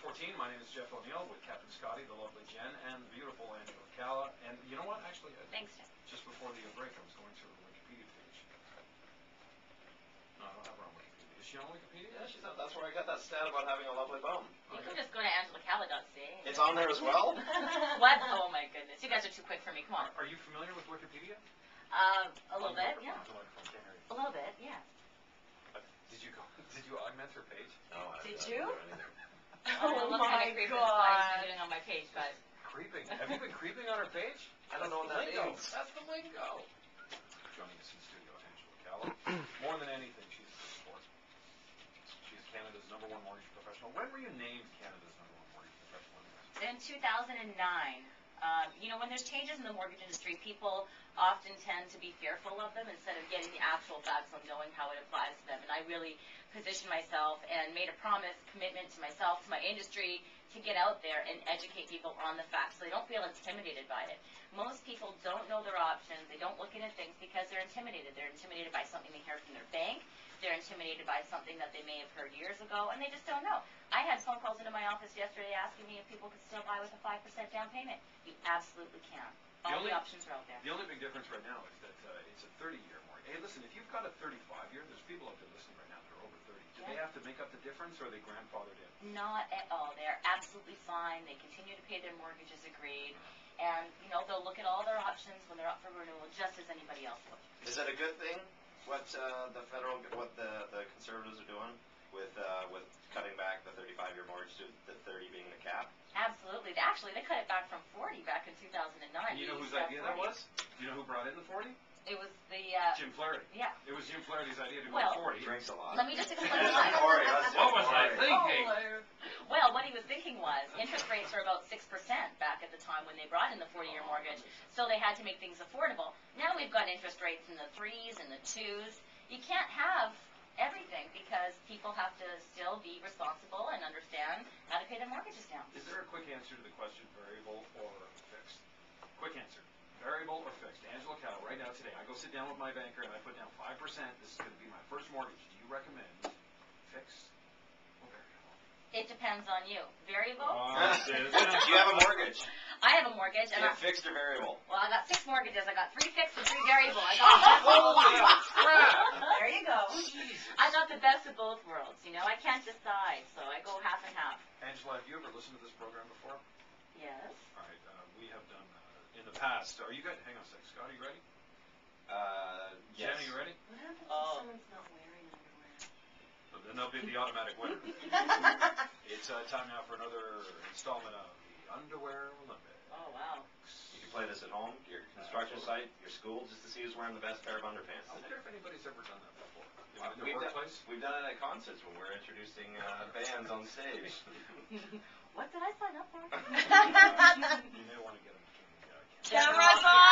9:14. My name is Jeff O'Neill with Captain Scotty, the lovely Jen, and the beautiful Angela Calla. And you know what? Actually, thanks, Jeff. Just before the break, I was going through her Wikipedia page. No, I don't have her on Wikipedia. Is she on Wikipedia? Yeah, she's on. That's where I got that stat about having a lovely bum. You could just go to angelacalla.ca. It's on there as well? What? Oh my goodness. You guys are too quick for me. Come on. Are you familiar with Wikipedia? A little bit, yeah. A little bit, yeah. Did you augment her page? No, I Did didn't you? do anything. Oh my God. Doing on my page, but Creeping. Have you been creeping on her page? I don't know what that means. That's the lingo. Joining us in studio, Angela Calla. More than anything, she's a sport. She's Canada's #1 mortgage professional. When were you named Canada's #1 mortgage professional? in 2009. You know, when there's changes in the mortgage industry, people often tend to be fearful of them instead of getting the actual facts of knowing how it applies to them. And I really positioned myself and made a commitment to myself, to my industry, to get out there and educate people on the facts so they don't feel intimidated by it. Most people don't know their options. They don't look into things because they're intimidated. They're intimidated by something they hear from their bank. They're intimidated by something that they may have heard years ago, and they just don't know. I had phone calls into my office yesterday asking me if people could still buy with a 5% down payment. You absolutely can. All the options are out there. The only big difference right now is that it's a 30-year mortgage. Hey, listen, if you've got a 35-year, there's people out there listening right now that are over 30. Do they have to make up the difference, or are they grandfathered in? Not at all. They're absolutely fine. They continue to pay their mortgages agreed. And, you know, they'll look at all their options when they're up for renewal just as anybody else would. Is that a good thing? What the Conservatives are doing with cutting back the 35-year mortgage to the 30 being the cap? Absolutely. Actually, they cut it back from 40 back in 2009. You know whose idea that was? You know who brought in the 40? It was the... Jim Flaherty. Yeah. It was Jim Flaherty's idea to go Well, 40. Drinks a lot. Let me just explain why. What was I thinking? Well, what he was thinking was interest rates were about 6% back at the time when they brought in the 40-year mortgage, so they had to make things affordable. Now we've got interest rates in the 3s and the 2s. You can't have everything because people have to still be responsible and understand how to pay their mortgages down. Is there a quick answer to the question, variable or fixed? Quick answer. Variable or fixed? Angela Calla, right now today, I go sit down with my banker and I put down 5%. This is going to be my first mortgage. Do you recommend fixed or variable? It depends on you. Variable? Do you have a mortgage? I have a mortgage. And fixed or variable? Well, I got 6 mortgages. I got 3 fixed and 3 variable. I got Holy crap! There you go. I got the best of both worlds. You know, I can't decide, so I go half and half. Angela, have you ever listened to this program before? Yes. All right, we have done in the past. Are you guys? Hang on a second. Scott, are you ready? Yes. Jen, are you ready? What happens if someone's not wearing underwear? So then they'll be the automatic winner. It's time now for another installment of the Underwear Olympics. Oh, wow. You can play this at home, your construction site, your school, just to see who's wearing the best pair of underpants. I wonder if anybody's ever done that before. In We've their workplace? we've done it at concerts when we're introducing bands on stage. What did I sign up for? You may want to get them. Camera's on!